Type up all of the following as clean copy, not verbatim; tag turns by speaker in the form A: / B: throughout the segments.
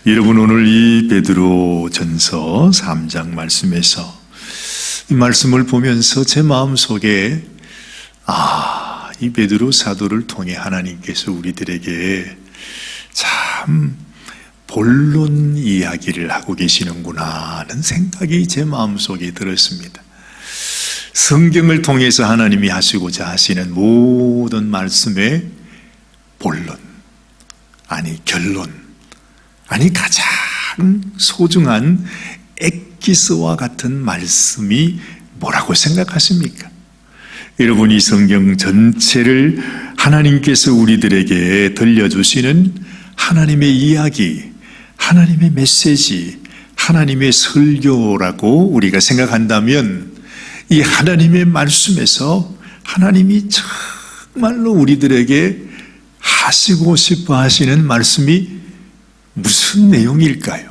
A: 여러분, 오늘 이 베드로전서 3장 말씀에서 이 말씀을 보면서 제 마음속에 이 베드로 사도를 통해 하나님께서 우리들에게 참 본론 이야기를 하고 계시는구나 하는 생각이 제 마음속에 들었습니다. 성경을 통해서 하나님이 하시고자 하시는 모든 말씀의 본론, 결론, 가장 소중한 엑기스와 같은 말씀이 뭐라고 생각하십니까? 여러분, 이 성경 전체를 하나님께서 우리들에게 들려주시는 하나님의 이야기, 하나님의 메시지, 하나님의 설교라고 우리가 생각한다면 이 하나님의 말씀에서 하나님이 정말로 우리들에게 하시고 싶어 하시는 말씀이 무슨 내용일까요?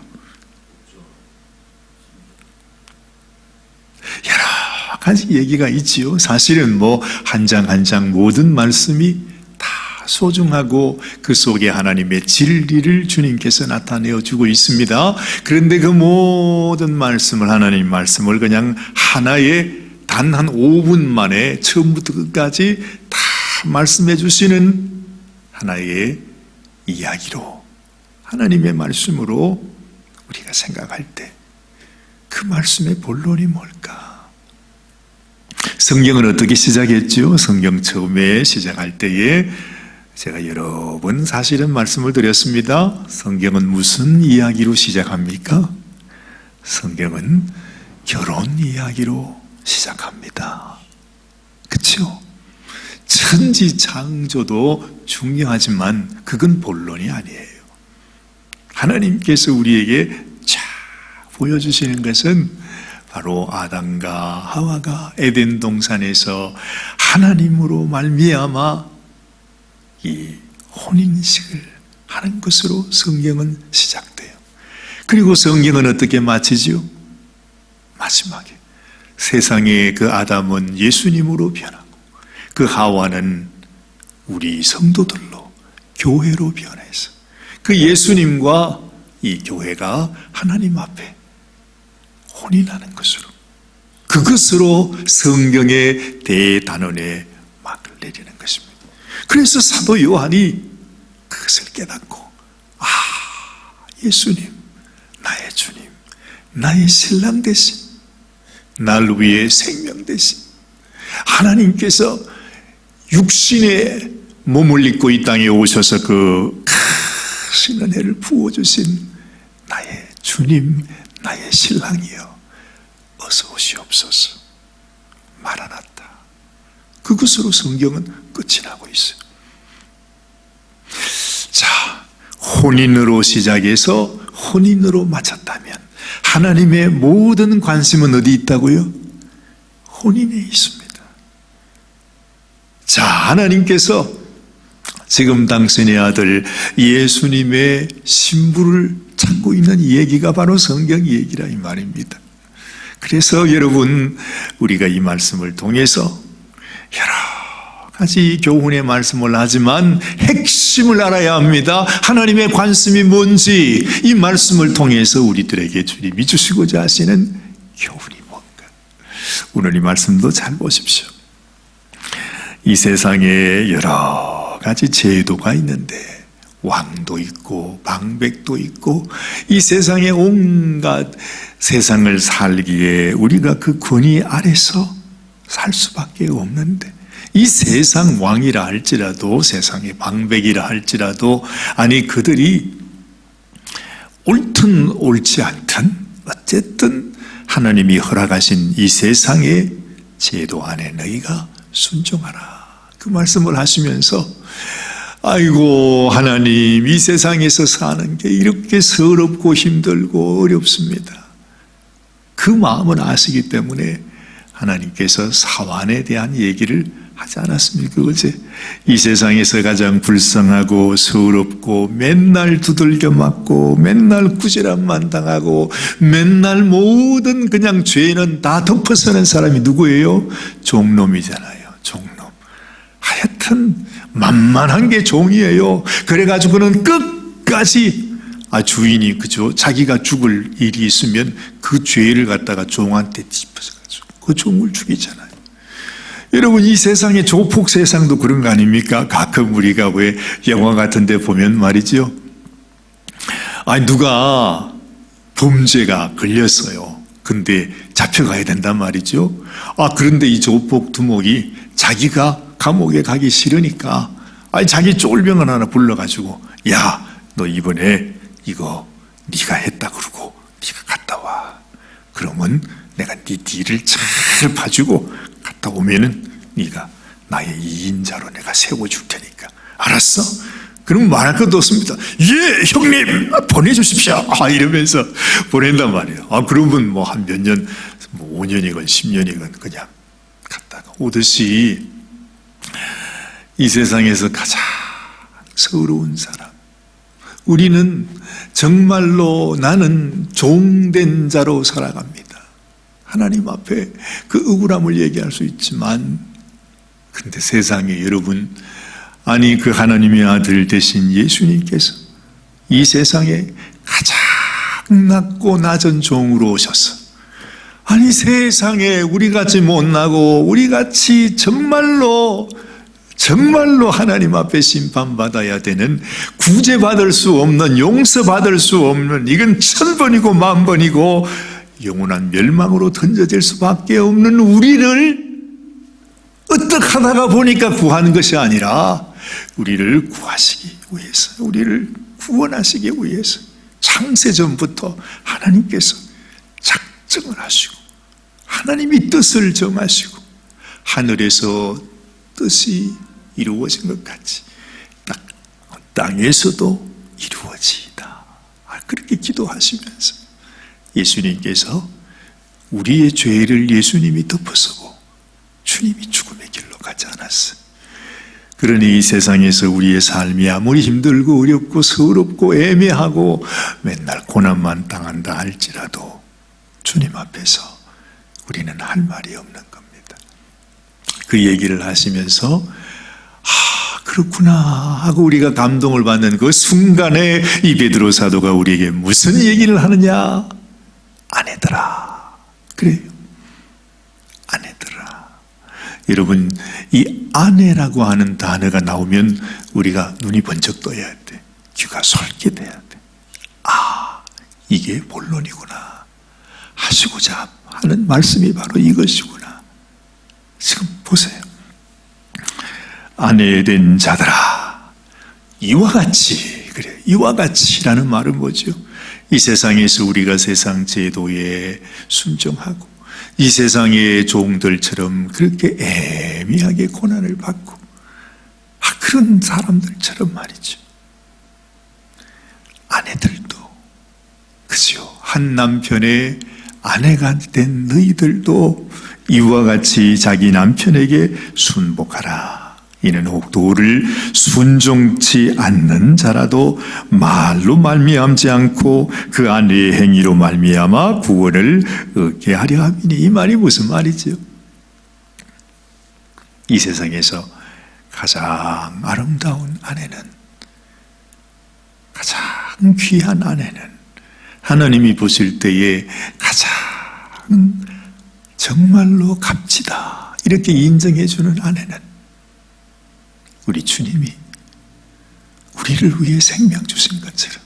A: 여러 가지 얘기가 있지요. 사실은 한 장 한 장 모든 말씀이 다 소중하고 그 속에 하나님의 진리를 주님께서 나타내어 주고 있습니다. 그런데 그 모든 말씀을, 하나님 말씀을 그냥 하나의 단 한 5분 만에 처음부터 끝까지 다 말씀해 주시는 하나의 이야기로, 하나님의 말씀으로 우리가 생각할 때 그 말씀의 본론이 뭘까? 성경은 어떻게 시작했죠? 성경 처음에 시작할 때에 제가 여러 번 사실은 말씀을 드렸습니다. 성경은 무슨 이야기로 시작합니까? 성경은 결혼 이야기로 시작합니다. 그렇죠? 천지 창조도 중요하지만 그건 본론이 아니에요. 하나님께서 우리에게 쫙 보여주시는 것은 바로 아담과 하와가 에덴 동산에서 하나님으로 말미암아 이 혼인식을 하는 것으로 성경은 시작돼요. 그리고 성경은 어떻게 마치죠? 마지막에 세상의 그 아담은 예수님으로 변하고 그 하와는 우리 성도들로, 교회로 변해서 그 예수님과 이 교회가 하나님 앞에 혼인하는 것으로, 그것으로 성경의 대단원에 막을 내리는 것입니다. 그래서 사도 요한이 그것을 깨닫고 예수님, 나의 주님, 나의 신랑 되신, 날 위해 생명 되신 하나님께서 육신의 몸을 입고 이 땅에 오셔서 그 크신 은혜를 부어주신 나의 주님, 나의 신랑이여, 어서 오시옵소서. 마라나타. 그것으로 성경은 끝이 나고 있어요. 자, 혼인으로 시작해서 혼인으로 마쳤다면 하나님의 모든 관심은 어디 있다고요? 혼인에 있습니다. 자, 하나님께서 지금 당신의 아들 예수님의 신부를 찾고 있는 이 얘기가 바로 성경 얘기라 이 말입니다. 그래서 여러분, 우리가 이 말씀을 통해서 여러 가지 교훈의 말씀을 하지만 핵심을 알아야 합니다. 하나님의 관심이 뭔지 이 말씀을 통해서 우리들에게 주님이 주시고자 하시는 교훈이 뭔가. 오늘 이 말씀도 잘 보십시오. 이 세상에 여러 가지 제도가 있는데 왕도 있고 방백도 있고 이 세상에 온갖 세상을 살기에 우리가 그 권위 아래서 살 수밖에 없는데, 이 세상 왕이라 할지라도, 세상의 방백이라 할지라도, 그들이 옳든 옳지 않든 어쨌든 하나님이 허락하신 이 세상의 제도 안에 너희가 순종하라, 그 말씀을 하시면서 아이고 하나님, 이 세상에서 사는 게 이렇게 서럽고 힘들고 어렵습니다. 그 마음은 아시기 때문에 하나님께서 사환에 대한 얘기를 하지 않았습니까? 어제 이 세상에서 가장 불쌍하고 서럽고 맨날 두들겨 맞고 맨날 꾸지람만 당하고 맨날 모든 그냥 죄는 다 덮어서는 사람이 누구예요? 종놈이잖아요. 종놈. 하여튼 만만한 게 종이에요. 그래가지고는 끝까지 주인이 그죠? 자기가 죽을 일이 있으면 그 죄를 갖다가 종한테 짚어가지고 그 종을 죽이잖아요. 여러분, 이 세상의 조폭 세상도 그런 거 아닙니까? 가끔 우리가 왜 영화 같은 데 보면 말이죠. 누가 범죄가 걸렸어요. 근데 잡혀가야 된단 말이죠. 그런데 이 조폭 두목이 자기가 감옥에 가기 싫으니까 자기 쫄병을 하나 불러가지고, 야, 너 이번에 이거 네가 했다 그러고 네가 갔다 와. 그러면 내가 네 뒤를 잘 봐주고 갔다 오면은 네가 나의 2인자로 내가 세워줄 테니까 알았어? 그럼 말할 것도 없습니다. 예, 형님 보내주십시오. 이러면서 보낸단 말이에요. 그러면 뭐 한 몇 년, 5년이건 10년이건 그냥 갔다가 오듯이 이 세상에서 가장 서러운 사람, 우리는 정말로 나는 종된 자로 살아갑니다. 하나님 앞에 그 억울함을 얘기할 수 있지만, 근데 세상에 여러분, 그 하나님의 아들 되신 예수님께서 이 세상에 가장 낮고 낮은 종으로 오셔서, 세상에 우리같이 못나고 우리같이 정말로 하나님 앞에 심판받아야 되는, 구제받을 수 없는, 용서받을 수 없는, 이건 1000번이고 10,000번이고 영원한 멸망으로 던져질 수밖에 없는 우리를 어떻게 하다가 보니까 구하는 것이 아니라 우리를 구하시기 위해서, 우리를 구원하시기 위해서 창세전부터 하나님께서 작정을 하시고 하나님이 뜻을 정하시고 하늘에서 뜻이 이루어진 것 같이 딱 땅에서도 이루어지이다. 그렇게 기도하시면서 예수님께서 우리의 죄를 예수님이 덮어서고 주님이 죽음의 길로 가지 않았어요. 그러니 이 세상에서 우리의 삶이 아무리 힘들고 어렵고 서럽고 애매하고 맨날 고난만 당한다 할지라도 주님 앞에서 우리는 할 말이 없는 겁니다. 그 얘기를 하시면서 그렇구나 하고 우리가 감동을 받는 그 순간에 이 베드로 사도가 우리에게 무슨 얘기를 하느냐? 아내들아. 그래요. 아내들아. 여러분, 이 아내라고 하는 단어가 나오면 우리가 눈이 번쩍 떠야 돼. 귀가 솔깃해야 돼. 이게 본론이구나 하시고자 하는 말씀이 바로 이것이구나. 지금 보세요. 아내된 자들아, 이와 같이, 그래, 이와 같이라는 말은 뭐죠? 이 세상에서 우리가 세상 제도에 순종하고 이 세상의 종들처럼 그렇게 애매하게 고난을 받고 그런 사람들처럼 말이죠. 아내들도, 그죠? 한 남편의 아내가 된 너희들도 이와 같이 자기 남편에게 순복하라. 이는 도를 순종치 않는 자라도 말로 말미암지 않고 그 아내의 행위로 말미암아 구원을 얻게 하려 함이니. 이 말이 무슨 말이죠? 이 세상에서 가장 아름다운 아내는, 가장 귀한 아내는, 하나님이 보실 때에 가장 정말로 값지다 이렇게 인정해 주는 아내는 우리 주님이 우리를 위해 생명 주신 것처럼,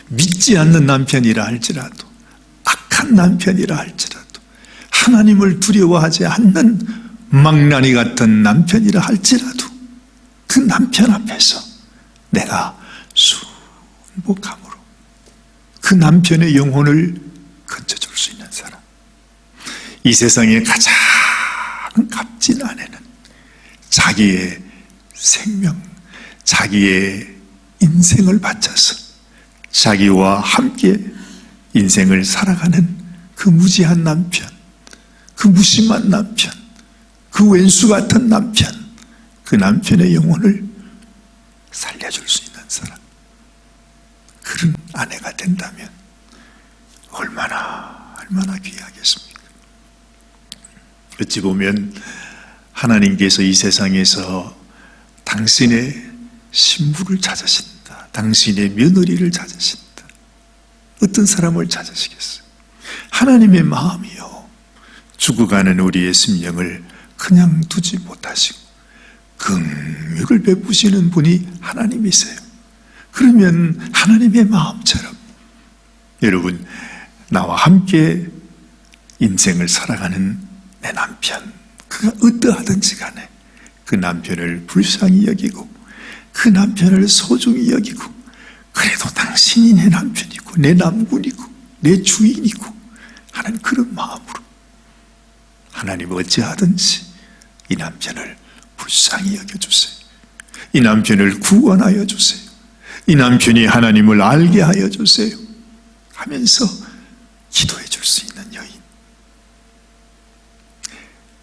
A: 믿지 않는 남편이라 할지라도, 악한 남편이라 할지라도, 하나님을 두려워하지 않는 망나니 같은 남편이라 할지라도 그 남편 앞에서 내가 순복함으로 그 남편의 영혼을 건져줄 수 있는 사람, 이 세상에 가장 값진 아내는 자기의 생명, 자기의 인생을 바쳐서 자기와 함께 인생을 살아가는 그 무지한 남편, 그 무심한 남편, 그 왼수 같은 남편, 그 남편의 영혼을 살려줄 수 있는 사람, 그런 아내가 된다면 얼마나 귀하겠습니까? 어찌 보면 하나님께서 이 세상에서 당신의 신부를 찾으신다, 당신의 며느리를 찾으신다. 어떤 사람을 찾으시겠어요? 하나님의 마음이요, 죽어가는 우리의 심령을 그냥 두지 못하시고 긍휼을 베푸시는 분이 하나님이세요. 그러면 하나님의 마음처럼 여러분, 나와 함께 인생을 살아가는 내 남편, 그가 어떠하든지 간에 그 남편을 불쌍히 여기고 그 남편을 소중히 여기고, 그래도 당신이 내 남편이고 내 남군이고 내 주인이고 하는 그런 마음으로 하나님 어찌하든지 이 남편을 불쌍히 여겨주세요. 이 남편을 구원하여 주세요. 이 남편이 하나님을 알게 하여 주세요 하면서 기도해 줄 수 있는 여인,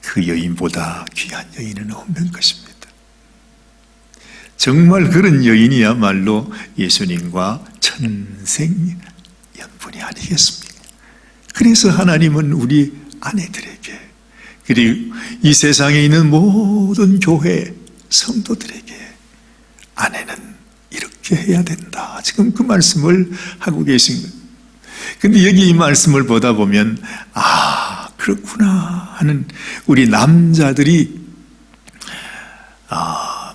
A: 그 여인보다 귀한 여인은 없는 것입니다. 정말 그런 여인이야말로 예수님과 천생연분이 아니겠습니까? 그래서 하나님은 우리 아내들에게, 그리고 이 세상에 있는 모든 교회 성도들에게 아내는 이렇게 해야 된다, 지금 그 말씀을 하고 계신 거예요. 근데 여기 이 말씀을 보다 보면 그렇구나 하는, 우리 남자들이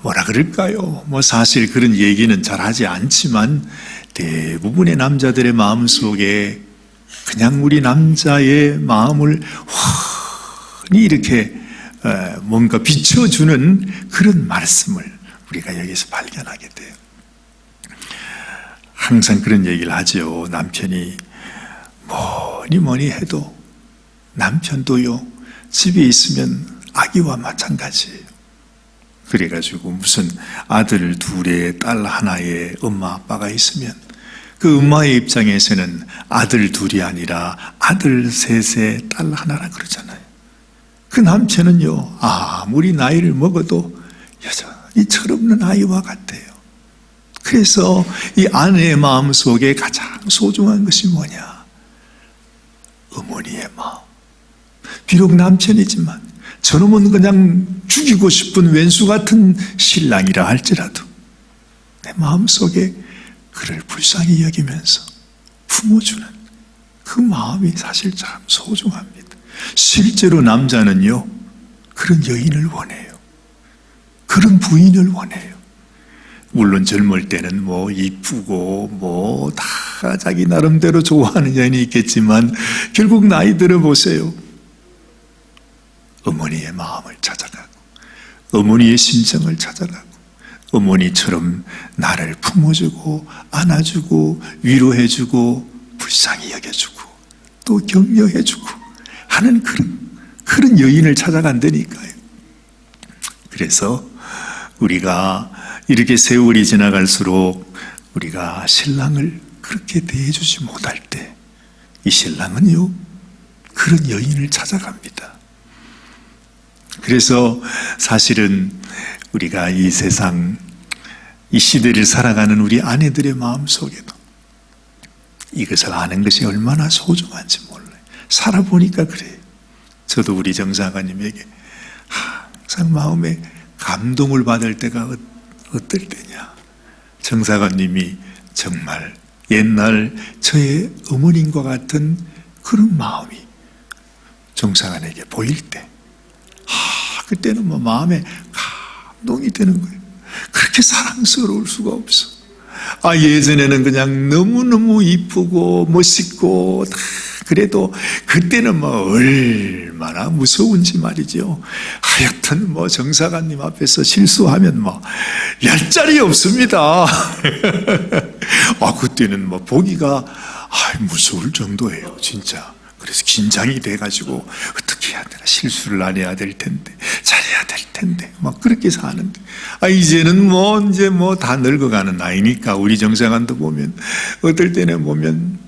A: 뭐라 그럴까요? 사실 그런 얘기는 잘 하지 않지만 대부분의 남자들의 마음 속에 그냥 우리 남자의 마음을 환히 이렇게 뭔가 비춰주는 그런 말씀을 우리가 여기서 발견하게 돼요. 항상 그런 얘기를 하죠. 남편이 뭐니 해도 남편도요, 집에 있으면 아기와 마찬가지예요. 그래가지고 무슨 아들 둘에 딸 하나에 엄마 아빠가 있으면 그 엄마의 입장에서는 아들 둘이 아니라 아들 셋에 딸 하나라 그러잖아요. 그 남편은요, 아무리 나이를 먹어도 여전히 철없는 아이와 같아요. 그래서 이 아내의 마음 속에 가장 소중한 것이 뭐냐? 어머니의 마음. 비록 남편이지만 저놈은 그냥 죽이고 싶은 왼수 같은 신랑이라 할지라도 내 마음속에 그를 불쌍히 여기면서 품어주는 그 마음이 사실 참 소중합니다. 실제로 남자는요, 그런 여인을 원해요. 그런 부인을 원해요. 물론 젊을 때는 이쁘고 다 자기 나름대로 좋아하는 여인이 있겠지만 결국 나이 들어보세요. 어머니의 마음을 찾아가고 어머니의 심정을 찾아가고 어머니처럼 나를 품어주고 안아주고 위로해주고 불쌍히 여겨주고 또 격려해주고 하는 그런 여인을 찾아간다니까요. 그래서 우리가 이렇게 세월이 지나갈수록 우리가 신랑을 그렇게 대해주지 못할 때 이 신랑은요, 그런 여인을 찾아갑니다. 그래서 사실은 우리가 이 세상, 이 시대를 살아가는 우리 아내들의 마음속에도 이것을 아는 것이 얼마나 소중한지 몰라요. 살아보니까 그래요. 저도 우리 정사관님에게 항상 마음에 감동을 받을 때가 어떨 때냐, 정사관님이 정말 옛날 저의 어머님과 같은 그런 마음이 정사관에게 보일 때 그때는 마음에 감동이 되는 거예요. 그렇게 사랑스러울 수가 없어. 예전에는 그냥 너무너무 이쁘고 멋있고 그래도 그때는 얼마나 무서운지 말이죠. 하여튼 정사관님 앞에서 실수하면 열 자리 없습니다. 그때는 보기가 무서울 정도예요, 진짜. 그래서 긴장이 돼가지고 어떻게 해야 되나, 실수를 안 해야 될 텐데, 잘해야 될 텐데, 그렇게 사는데, 이제는 이제 다 늙어가는 나이니까 우리 정사관도 보면 어떨 때는 보면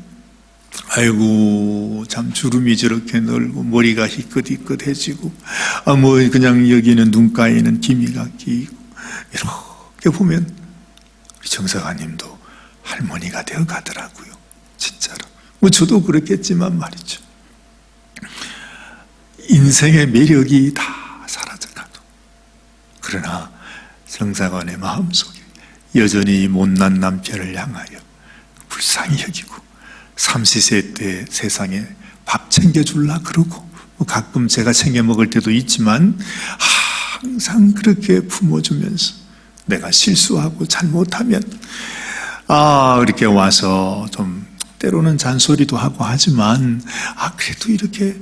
A: 아이고 참 주름이 저렇게 넓고 머리가 희끗희끗해지고 그냥 여기는 눈가에는 기미가 끼고 이렇게 보면 우리 정사관님도 할머니가 되어 가더라고요. 진짜로. 저도 그렇겠지만 말이죠. 인생의 매력이 다 사라져가도 그러나 정사관의 마음속에 여전히 못난 남편을 향하여 불쌍히 여기고 삼시세 때 세상에 밥 챙겨줄라 그러고 가끔 제가 챙겨 먹을 때도 있지만 항상 그렇게 품어주면서 내가 실수하고 잘못하면 이렇게 와서 좀 때로는 잔소리도 하고 하지만 그래도 이렇게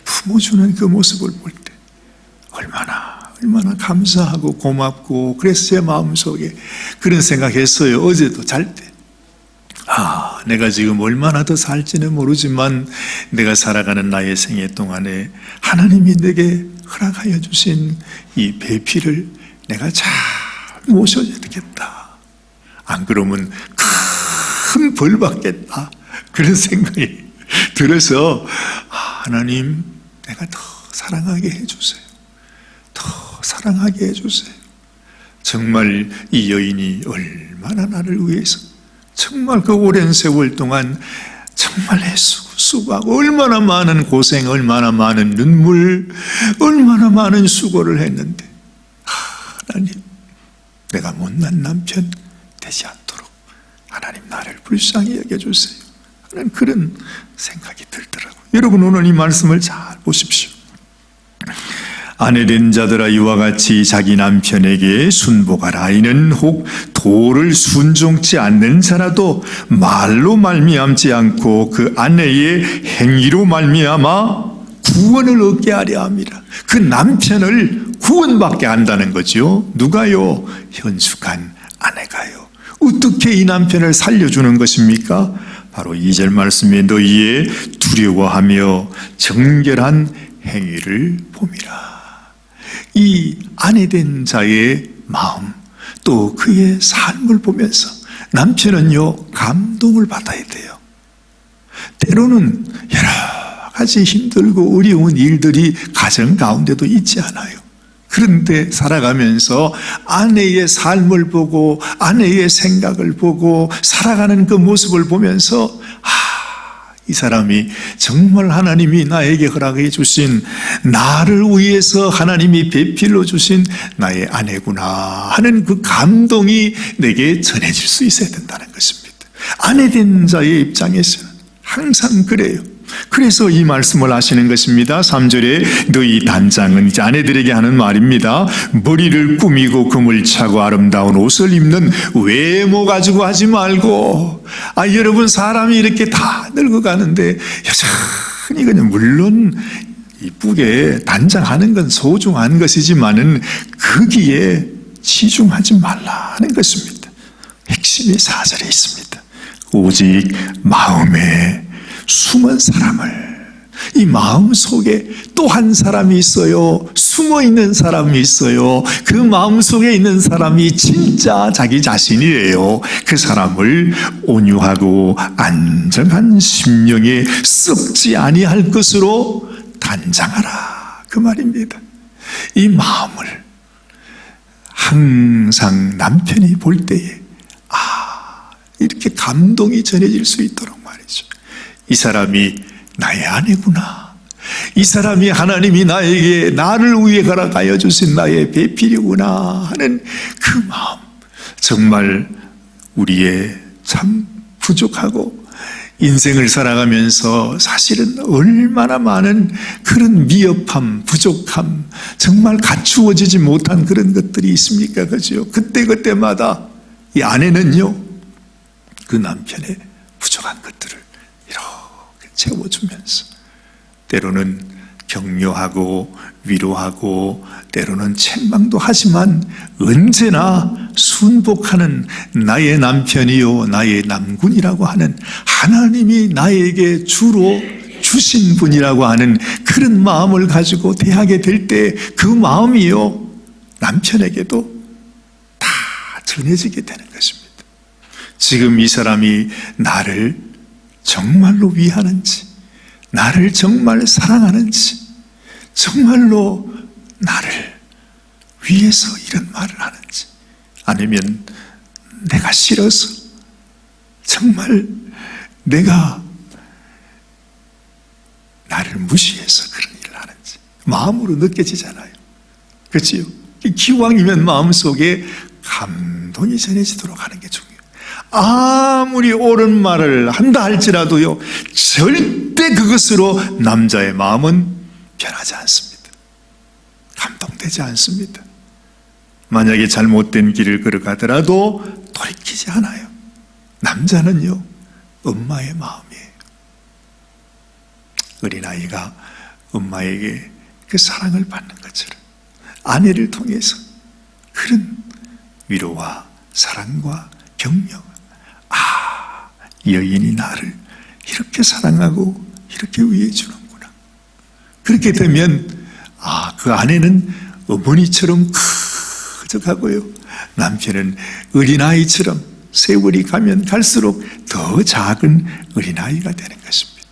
A: 품어주는 그 모습을 볼 때 얼마나 감사하고 고맙고, 그래서 제 마음속에 그런 생각했어요. 어제도 잘 때 내가 지금 얼마나 더 살지는 모르지만 내가 살아가는 나의 생애 동안에 하나님이 내게 허락하여 주신 이 배필을 내가 잘 모셔야 되겠다. 안 그러면 큰 벌 받겠다. 그런 생각이 들어서 하나님, 내가 더 사랑하게 해주세요. 더 사랑하게 해주세요. 정말 이 여인이 얼마나 나를 위해서 정말 그 오랜 세월 동안 정말 애쓰고 수고하고 얼마나 많은 고생, 얼마나 많은 눈물, 얼마나 많은 수고를 했는데 하나님, 내가 못난 남편 되지 않도록 하나님 나를 불쌍히 여겨주세요 하는 그런 생각이 들더라고요. 여러분, 오늘 이 말씀을 잘 보십시오. 아내된 자들아 이와 같이 자기 남편에게 순복하라. 이는 혹 도를 순종치 않는 자라도 말로 말미암지 않고 그 아내의 행위로 말미암아 구원을 얻게 하려 함이라. 그 남편을 구원받게 한다는 거죠. 누가요? 현숙한 아내가요. 어떻게 이 남편을 살려주는 것입니까? 바로 2절 말씀에 너희의 두려워하며 정결한 행위를 봄이라. 이 아내된 자의 마음, 또 그의 삶을 보면서 남편은요, 감동을 받아야 돼요. 때로는 여러 가지 힘들고 어려운 일들이 가정 가운데도 있지 않아요. 그런데 살아가면서 아내의 삶을 보고 아내의 생각을 보고 살아가는 그 모습을 보면서 이 사람이 정말 하나님이 나에게 허락해 주신, 나를 위해서 하나님이 배필로 주신 나의 아내구나 하는 그 감동이 내게 전해질 수 있어야 된다는 것입니다. 아내된 자의 입장에서는 항상 그래요. 그래서 이 말씀을 하시는 것입니다. 3절에 너희 단장은, 이제 아내들에게 하는 말입니다. 머리를 꾸미고 금을 차고 아름다운 옷을 입는 외모 가지고 하지 말고. 여러분, 사람이 이렇게 다 늙어가는데 여전히 그냥, 물론 이쁘게 단장하는 건 소중한 것이지만은 거기에 치중하지 말라는 것입니다. 핵심이 4절에 있습니다. 오직 마음에 숨은 사람을, 이 마음 속에 또 한 사람이 있어요. 숨어 있는 사람이 있어요. 그 마음 속에 있는 사람이 진짜 자기 자신이에요. 그 사람을 온유하고 안정한 심령에 썩지 아니할 것으로 단장하라, 그 말입니다. 이 마음을 항상 남편이 볼 때에 이렇게 감동이 전해질 수 있도록 말이죠. 이 사람이 나의 아내구나. 이 사람이 하나님이 나를 위해 허락하여 주신 나의 배필이구나 하는 그 마음. 정말 우리의 참 부족하고 인생을 살아가면서 사실은 얼마나 많은 그런 미흡함, 부족함, 정말 갖추어지지 못한 그런 것들이 있습니까? 그죠? 그때마다 이 아내는요, 그 남편의 부족한 것들을 이렇게 채워주면서 때로는 격려하고 위로하고 때로는 책망도 하지만 언제나 순복하는 나의 남편이요 나의 남군이라고 하는, 하나님이 나에게 주로 주신 분이라고 하는 그런 마음을 가지고 대하게 될 때 그 마음이요 남편에게도 다 전해지게 되는 것입니다. 지금 이 사람이 나를 정말로 위하는지, 나를 정말 사랑하는지, 정말로 나를 위해서 이런 말을 하는지, 아니면 내가 싫어서 정말 내가 나를 무시해서 그런 일을 하는지 마음으로 느껴지잖아요. 그렇지요? 기왕이면 마음속에 감동이 감동이 전해지도록 하는 게 중요해요. 아무리 옳은 말을 한다 할지라도요, 절대 그것으로 남자의 마음은 변하지 않습니다. 감동되지 않습니다. 만약에 잘못된 길을 걸어가더라도 돌이키지 않아요. 남자는요, 엄마의 마음이에요. 어린아이가 엄마에게 그 사랑을 받는 것처럼 아내를 통해서 그런 위로와 사랑과 격려, 여인이 나를 이렇게 사랑하고 이렇게 위해주는구나. 그렇게 되면 그 아내는 어머니처럼 커져가고요, 남편은 어린아이처럼 세월이 가면 갈수록 더 작은 어린아이가 되는 것입니다.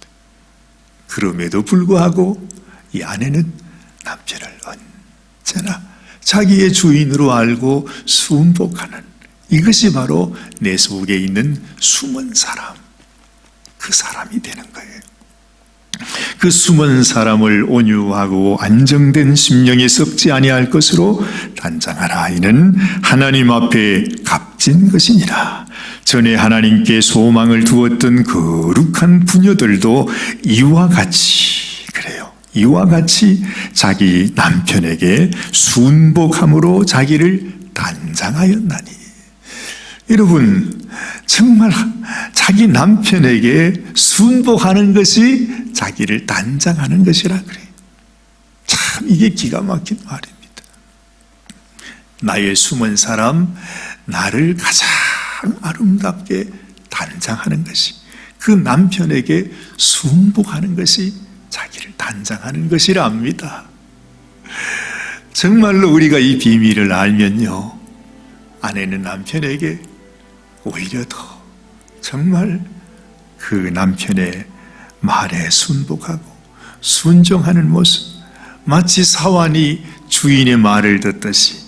A: 그럼에도 불구하고 이 아내는 남편을 언제나 자기의 주인으로 알고 순복하는, 이것이 바로 내 속에 있는 숨은 사람, 그 사람이 되는 거예요. 그 숨은 사람을 온유하고 안정된 심령에 썩지 아니할 것으로 단장하라. 이는 하나님 앞에 값진 것이니라. 전에 하나님께 소망을 두었던 거룩한 부녀들도 이와 같이 그래요. 이와 같이 자기 남편에게 순복함으로 자기를 단장하였나니. 여러분, 정말 자기 남편에게 순복하는 것이 자기를 단장하는 것이라 그래요. 참 이게 기가 막힌 말입니다. 나의 숨은 사람, 나를 가장 아름답게 단장하는 것이, 그 남편에게 순복하는 것이 자기를 단장하는 것이라 합니다. 정말로 우리가 이 비밀을 알면요, 아내는 남편에게 오히려 더 정말 그 남편의 말에 순복하고 순종하는 모습, 마치 사환이 주인의 말을 듣듯이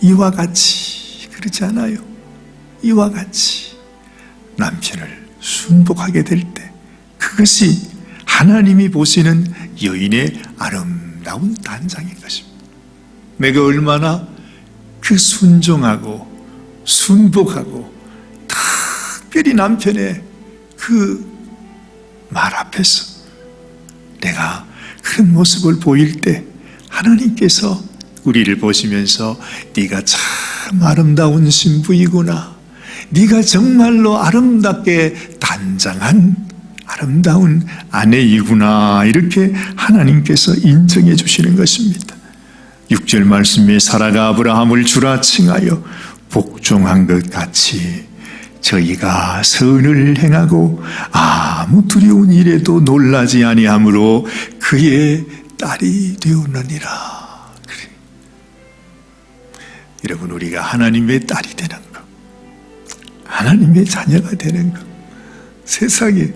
A: 이와 같이, 그렇지 않아요? 이와 같이 남편을 순복하게 될 때, 그것이 하나님이 보시는 여인의 아름다운 단장인 것입니다. 내가 얼마나 그 순종하고 순복하고 특별히 남편의 그 말 앞에서 내가 그런 모습을 보일 때 하나님께서 우리를 보시면서 네가 참 아름다운 신부이구나, 네가 정말로 아름답게 단장한 아름다운 아내이구나, 이렇게 하나님께서 인정해 주시는 것입니다. 6절 말씀에 사라가 아브라함을 주라 칭하여 복종한 것 같이 저희가 선을 행하고 아무 두려운 일에도 놀라지 아니하므로 그의 딸이 되었느니라. 그래. 여러분, 우리가 하나님의 딸이 되는 것, 하나님의 자녀가 되는 것, 세상에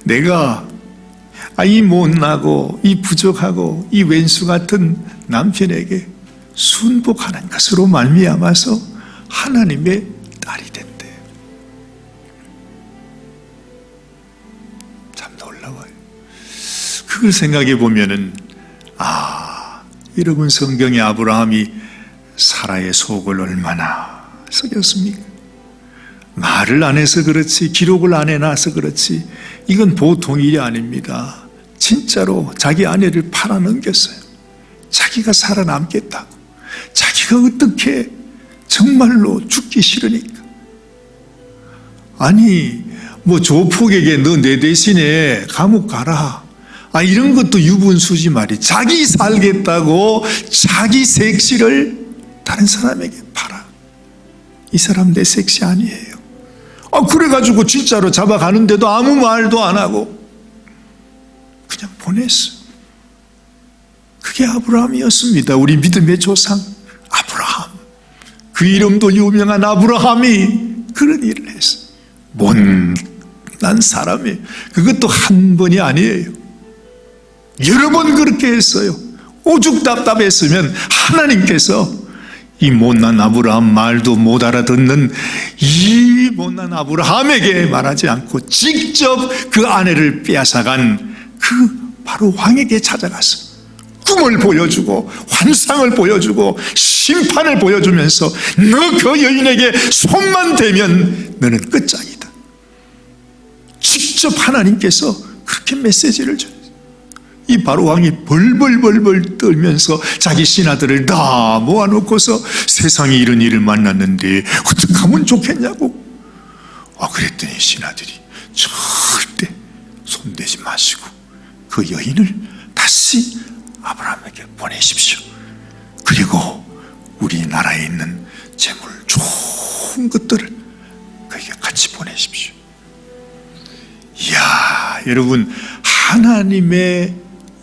A: 내가 이 못나고 이 부족하고 이 왼수 같은 남편에게 순복하는 것으로 말미암아서 하나님의 딸이 된대요. 참 놀라워요. 그걸 생각해 보면은 여러분, 성경에 아브라함이 사라의 속을 얼마나 속였습니까? 말을 안 해서 그렇지, 기록을 안 해놔서 그렇지, 이건 보통 일이 아닙니다. 진짜로 자기 아내를 팔아넘겼어요. 자기가 살아남겠다고. 자기가 어떻게 정말로 죽기 싫으니까. 아니, 조폭에게 너 내 대신에 감옥 가라, 이런 것도 유분수지 말이. 자기 살겠다고 자기 섹시를 다른 사람에게 팔아. 이 사람 내 섹시 아니에요. 그래가지고 진짜로 잡아가는데도 아무 말도 안 하고 그냥 보냈어. 그게 아브라함이었습니다. 우리 믿음의 조상 아브라함. 그 이름도 유명한 아브라함이 그런 일을 했어요. 못난 사람이에요. 그것도 한 번이 아니에요. 여러 번 그렇게 했어요. 오죽 답답했으면 하나님께서 이 못난 아브라함, 말도 못 알아듣는 이 못난 아브라함에게 말하지 않고 직접 그 아내를 빼앗아간 바로 왕에게 찾아가서 꿈을 보여주고 환상을 보여주고 심판을 보여주면서 너 그 여인에게 손만 대면 너는 끝장이다. 직접 하나님께서 그렇게 메시지를 줘요. 이 바로왕이 벌벌벌벌 떨면서 자기 신하들을 다 모아놓고서 세상에 이런 일을 만났는데 어떻게 하면 좋겠냐고. 그랬더니 신하들이 절대 손대지 마시고 그 여인을 다시 아브라함에게 보내십시오. 그리고 우리나라에 있는 재물 좋은 것들을 그에게 같이 보내십시오. 이야, 여러분, 하나님의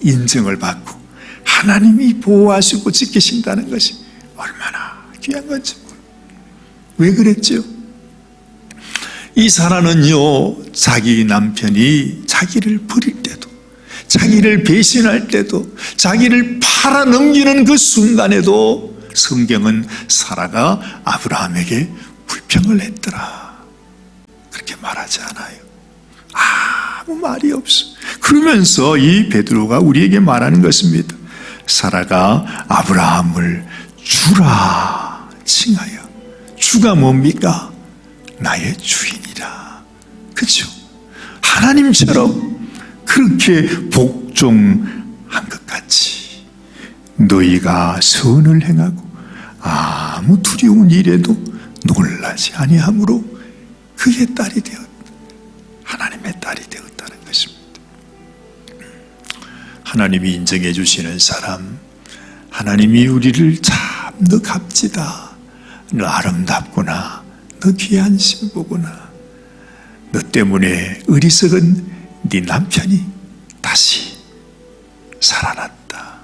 A: 인정을 받고 하나님이 보호하시고 지키신다는 것이 얼마나 귀한 건지. 왜 그랬죠? 이 사라는요, 자기 남편이 자기를 버릴 때도, 자기를 배신할 때도, 자기를 팔아넘기는 그 순간에도 성경은 사라가 아브라함에게 불평을 했더라, 그렇게 말하지 않아요. 아무 말이 없어. 그러면서 이 베드로가 우리에게 말하는 것입니다. 사라가 아브라함을 주라 칭하여. 주가 뭡니까? 나의 주인이라. 그렇죠? 하나님처럼 그렇게 복종한 것 같이 너희가 선을 행하고 아무 두려운 일에도 놀라지 아니하므로 그의 딸이 되었다. 하나님의 딸이 되었다는 것입니다. 하나님이 인정해 주시는 사람, 하나님이 우리를 참 너 값지다, 너 아름답구나, 너 귀한 신부구나, 너 때문에 어리석은 네 남편이 다시 살아났다,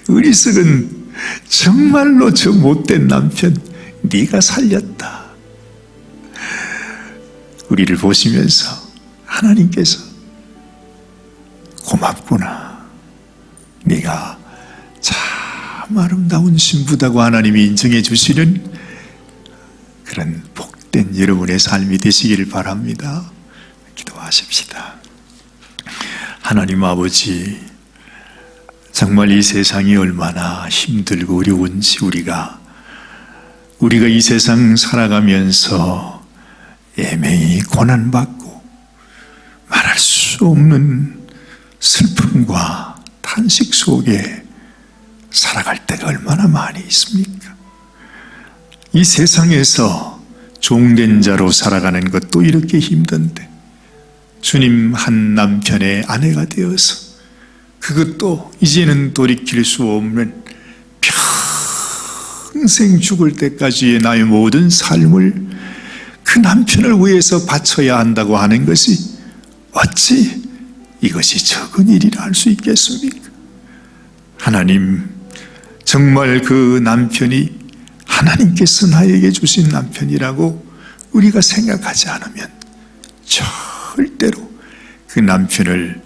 A: 어리석은 정말로 저 못된 남편 네가 살렸다. 우리를 보시면서 하나님께서 고맙구나, 네가 참 아름다운 신부다고 하나님이 인정해 주시는 그런 복된 여러분의 삶이 되시기를 바랍니다. 기도하십시다. 하나님 아버지, 정말 이 세상이 얼마나 힘들고 어려운지 우리가 이 세상 살아가면서 애매히 고난받고 말할 수 없는 슬픔과 탄식 속에 살아갈 때가 얼마나 많이 있습니까? 이 세상에서 종된 자로 살아가는 것도 이렇게 힘든데 주님 한 남편의 아내가 되어서 그것도 이제는 돌이킬 수 없는 평생 죽을 때까지의 나의 모든 삶을 그 남편을 위해서 바쳐야 한다고 하는 것이 어찌 이것이 적은 일이라 할 수 있겠습니까? 하나님, 정말 그 남편이 하나님께서 나에게 주신 남편이라고 우리가 생각하지 않으면 절대로 그 남편을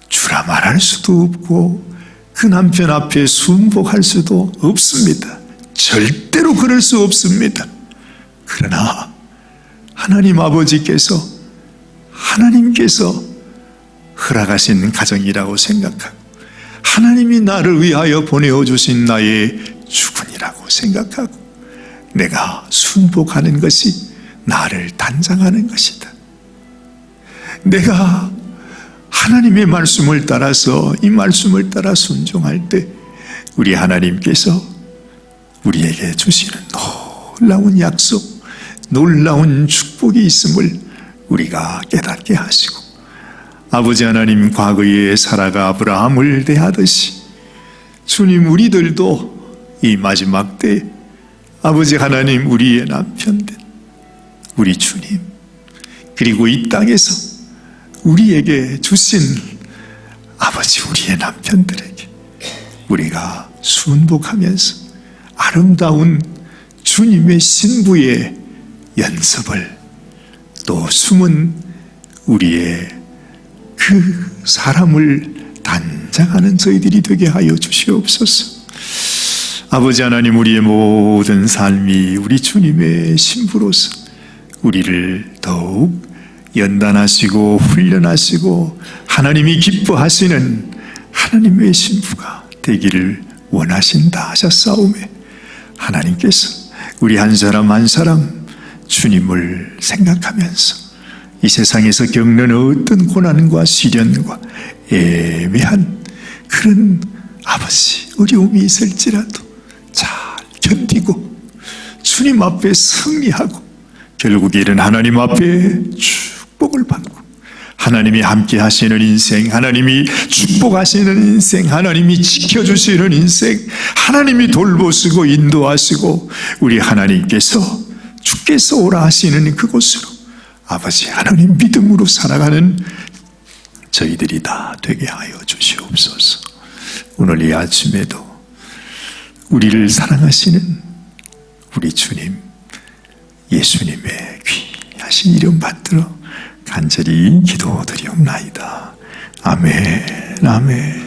A: 주라 말할 수도 없고 그 남편 앞에 순복할 수도 없습니다. 절대로 그럴 수 없습니다. 그러나 하나님 아버지께서 하나님께서 허락하신 가정이라고 생각하고 하나님이 나를 위하여 보내어 주신 나의 주군이라고 생각하고 내가 순복하는 것이 나를 단장하는 것이다. 내가 하나님의 말씀을 따라서 이 말씀을 따라 순종할 때 우리 하나님께서 우리에게 주시는 놀라운 약속, 놀라운 축복이 있음을 우리가 깨닫게 하시고 아버지 하나님, 과거에 사라가 아브라함을 대하듯이 주님, 우리들도 이 마지막 때 아버지 하나님, 우리의 남편된 우리 주님, 그리고 이 땅에서 우리에게 주신 아버지, 우리의 남편들에게 우리가 순복하면서 아름다운 주님의 신부의 연습을, 또 숨은 우리의 그 사람을 단장하는 저희들이 되게 하여 주시옵소서. 아버지 하나님, 우리의 모든 삶이 우리 주님의 신부로서 우리를 더욱 연단하시고 훈련하시고 하나님이 기뻐하시는 하나님의 신부가 되기를 원하신다 하셨사오매 하나님께서 우리 한 사람 한 사람 주님을 생각하면서 이 세상에서 겪는 어떤 고난과 시련과 애매한 그런 아버지 어려움이 있을지라도 잘 견디고 주님 앞에 승리하고 결국에는 하나님 앞에 축복을 받고 하나님이 함께 하시는 인생, 하나님이 축복하시는 인생, 하나님이 지켜주시는 인생, 하나님이 돌보시고 인도하시고 우리 하나님께서 주께서 오라 하시는 그곳으로 아버지 하나님 믿음으로 살아가는 저희들이 다 되게 하여 주시옵소서. 오늘 이 아침에도 우리를 사랑하시는 우리 주님 예수님의 귀하신 이름 받들어 간절히 기도드리옵나이다. 아멘, 아멘.